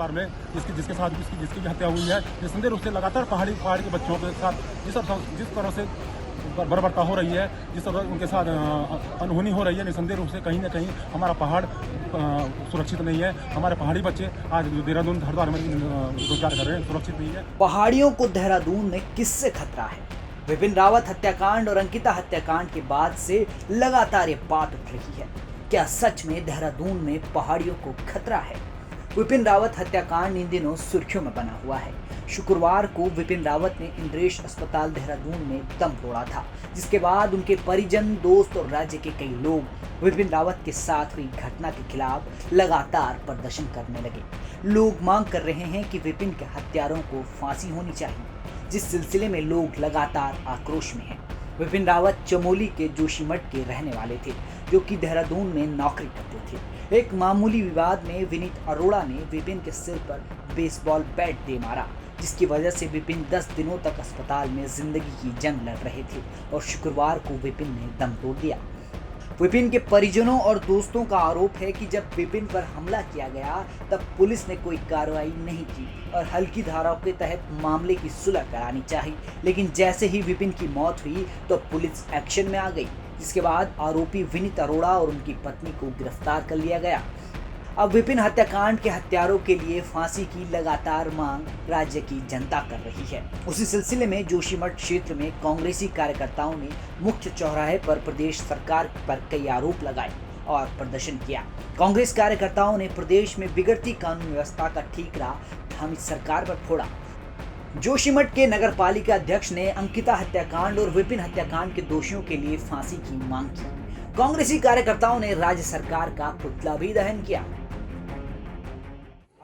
हरिद्वार में जिसके साथ जिसकी भी हत्या हुई है, निसंदेह रूप से लगातार पहाड़ी के बच्चों के साथ जिस तरह से बर्बरता हो रही है, जिस तरह उनके साथ अनहोनी हो रही है, निसंदेह रूप से कहीं ना कहीं हमारा पहाड़ सुरक्षित नहीं है। हमारे पहाड़ी बच्चे आज देहरादून हरिद्वार में रोजगार कर रहे हैं, सुरक्षित नहीं है। पहाड़ियों को देहरादून में किससे खतरा है? विपिन रावत हत्याकांड और अंकिता हत्याकांड के बाद से लगातार ये बात उठ रही है। क्या सच में देहरादून में पहाड़ियों को खतरा है? विपिन रावत हत्याकांड इन दिनों सुर्खियों में बना हुआ है। शुक्रवार को विपिन रावत ने इंद्रेश अस्पताल देहरादून में दम तोड़ा था, जिसके बाद उनके परिजन, दोस्त और राज्य के कई लोग विपिन रावत के साथ हुई घटना के खिलाफ लगातार प्रदर्शन करने लगे। लोग मांग कर रहे हैं कि विपिन के हत्यारों को फांसी होनी चाहिए, जिस सिलसिले में लोग लगातार आक्रोश में हैं। विपिन रावत चमोली के जोशीमठ के रहने वाले थे, जो कि देहरादून में नौकरी करते थे। एक मामूली विवाद में विनीत अरोड़ा ने विपिन के सिर पर बेसबॉल बैट दे मारा, जिसकी वजह से विपिन 10 दिनों तक अस्पताल में जिंदगी की जंग लड़ रहे थे और शुक्रवार को विपिन ने दम तोड़ दिया। विपिन के परिजनों और दोस्तों का आरोप है कि जब विपिन पर हमला किया गया तब पुलिस ने कोई कार्रवाई नहीं की और हल्की धाराओं के तहत मामले की सुलह करानी चाहिए, लेकिन जैसे ही विपिन की मौत हुई तो पुलिस एक्शन में आ गई, जिसके बाद आरोपी विनीत अरोड़ा और उनकी पत्नी को गिरफ्तार कर लिया गया। अब विपिन हत्याकांड के हत्यारों के लिए फांसी की लगातार मांग राज्य की जनता कर रही है। उसी सिलसिले में जोशीमठ क्षेत्र में कांग्रेसी कार्यकर्ताओं ने मुख्य चौराहे पर प्रदेश सरकार पर कई आरोप लगाए और प्रदर्शन किया। कांग्रेस कार्यकर्ताओं ने प्रदेश में बिगड़ती कानून व्यवस्था का ठीकरा धामी सरकार पर फोड़ा। जोशीमठ के नगर पालिका अध्यक्ष ने अंकिता हत्याकांड और विपिन हत्याकांड के दोषियों के लिए फांसी की मांग की। कांग्रेसी कार्यकर्ताओं ने राज्य सरकार का पुतला भी दहन किया।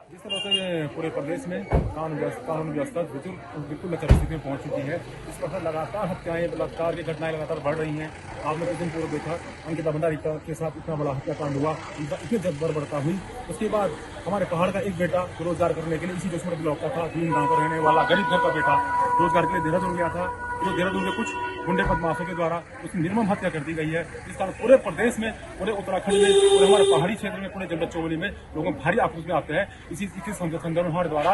जिस तरह से पूरे प्रदेश में कानून व्यवस्था बिल्कुल लचर स्थिति में पहुंच चुकी है, इस प्रकार लगातार हत्याएं, बलात्कार की घटनाएं लगातार बढ़ रही हैं। आपने कुछ दिन पूर्व देखा अंकिता भंडारी के साथ इतना बड़ा हत्याकांड हुआ, इतनी बर्बरता हुई। उसके बाद हमारे पहाड़ का एक बेटा रोजगार करने के लिए इसी जोशीमठ ब्लॉक का था, 3 गाँव का रहने वाला गरीब घर का बेटा रोजगार के लिए देहरादून गया था, जो देहरादून में कुछ गुंडे बदमाशों के द्वारा उसकी निर्मम हत्या कर दी गई है। इस कारण पूरे प्रदेश में, पूरे उत्तराखंड में, पूरे हमारे पहाड़ी क्षेत्र में, पूरे जनपद चमोली में लोगों भारी आक्रोश में आते हैं। इसी संदर्भ में हमारे द्वारा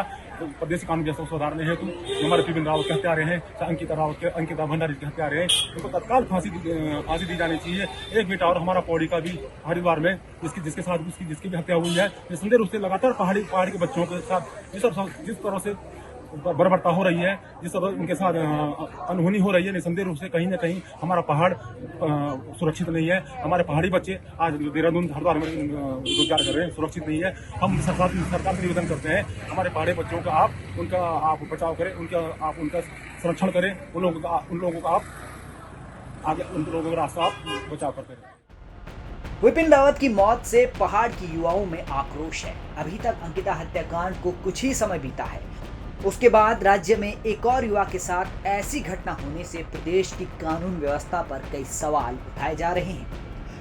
प्रदेश कानून व्यवस्था को सुधारने हेतु हमारे विपिन रावत के हत्यारे हैं, अंकिता भंडारी के हत्यारे हैं, उनको तत्काल फांसी दी जानी चाहिए। एक बेटा और हमारा पौड़ी का भी हरिद्वार में जिसके साथ जिसकी भी हत्या हुई है, निसंदेह रूप से लगातार पहाड़ी के बच्चों के साथ जिस तरह से बर्बरता हो रही है, जिस तरह उनके साथ अनहोनी हो रही है, निसंदेह रूप से कहीं ना कहीं हमारा पहाड़ सुरक्षित नहीं है। हमारे पहाड़ी बच्चे आज देहरादून हरिद्वार में रोजगार कर रहे हैं, सुरक्षित नहीं है। हम सरकार से निवेदन करते हैं, हमारे पहाड़ी बच्चों का आप बचाव करें, उनका संरक्षण करें, उन लोगों का रास्ता आप बचाव करते हैं। विपिन रावत की मौत से पहाड़ की युवाओं में आक्रोश है। अभी तक अंकिता हत्याकांड को कुछ ही समय बीता है, उसके बाद राज्य में एक और युवा के साथ ऐसी घटना होने से प्रदेश की कानून व्यवस्था पर कई सवाल उठाए जा रहे हैं।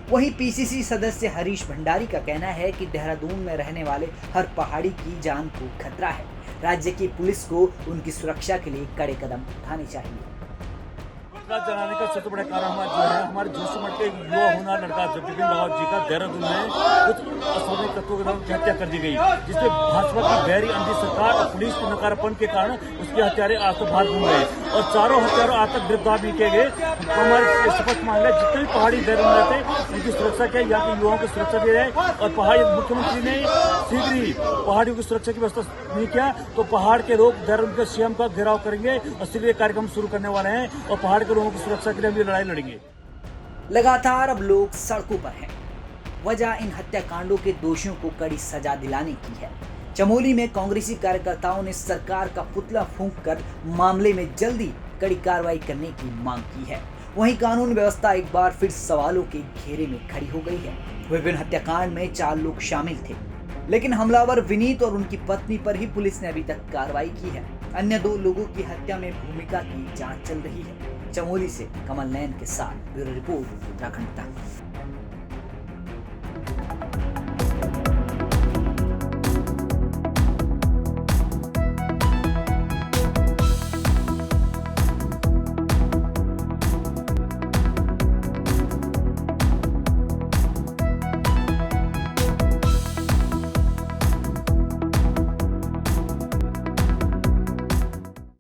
वहीं पीसीसी सदस्य हरीश भंडारी का कहना है कि देहरादून में रहने वाले हर पहाड़ी की जान को खतरा है। राज्य की पुलिस को उनकी सुरक्षा के लिए कड़े कदम उठाने चाहिए। जलाने का सबसे बड़ा कारण हमारे जोशीमठ के युवा होना लड़का विपिन रावत जी का देहरादून में कुछ असामाजिक तत्वों के द्वारा हत्या कर दी गई, जिससे भाजपा की गहरी अंधी सरकार और पुलिस के नकारापन के कारण उसके हत्यारे आज तक बाहर घूम गए और चारों हत्यारों आज तक गिरफ्तार नहीं किए गए। हमारे स्पष्ट मांग है जितने भी पहाड़ी देहरादून रहते उनकी सुरक्षा के, यहाँ के युवाओं की सुरक्षा दी जाए और पहाड़ी मुख्यमंत्री ने शीघ्र ही पहाड़ियों की सुरक्षा की व्यवस्था नहीं किया तो पहाड़ के लोग देहरादून के सीएम का घेराव करेंगे और शीघ्र कार्यक्रम शुरू करने वाले हैं और पहाड़ के लोगों की सुरक्षा के लिए हम ये लड़ाई लड़ेंगे। लगातार अब लोग सड़कों पर हैं। वजह इन हत्याकांडों के दोषियों को कड़ी सजा दिलाने की है। चमोली में कांग्रेसी कार्यकर्ताओं ने सरकार का पुतला फूंककर मामले में जल्दी कड़ी कार्रवाई करने की मांग की है। वहीं कानून व्यवस्था एक बार फिर सवालों के घेरे में खड़ी हो गई है। विपिन हत्याकांड में 4 लोग शामिल थे, लेकिन हमलावर विनीत और उनकी पत्नी पर ही पुलिस ने अभी तक कार्रवाई की है। अन्य 2 लोगों की हत्या में भूमिका की जांच चल रही है। चमोली से कमल नैन के साथ ब्यूरो रिपोर्ट उत्तराखंड तक।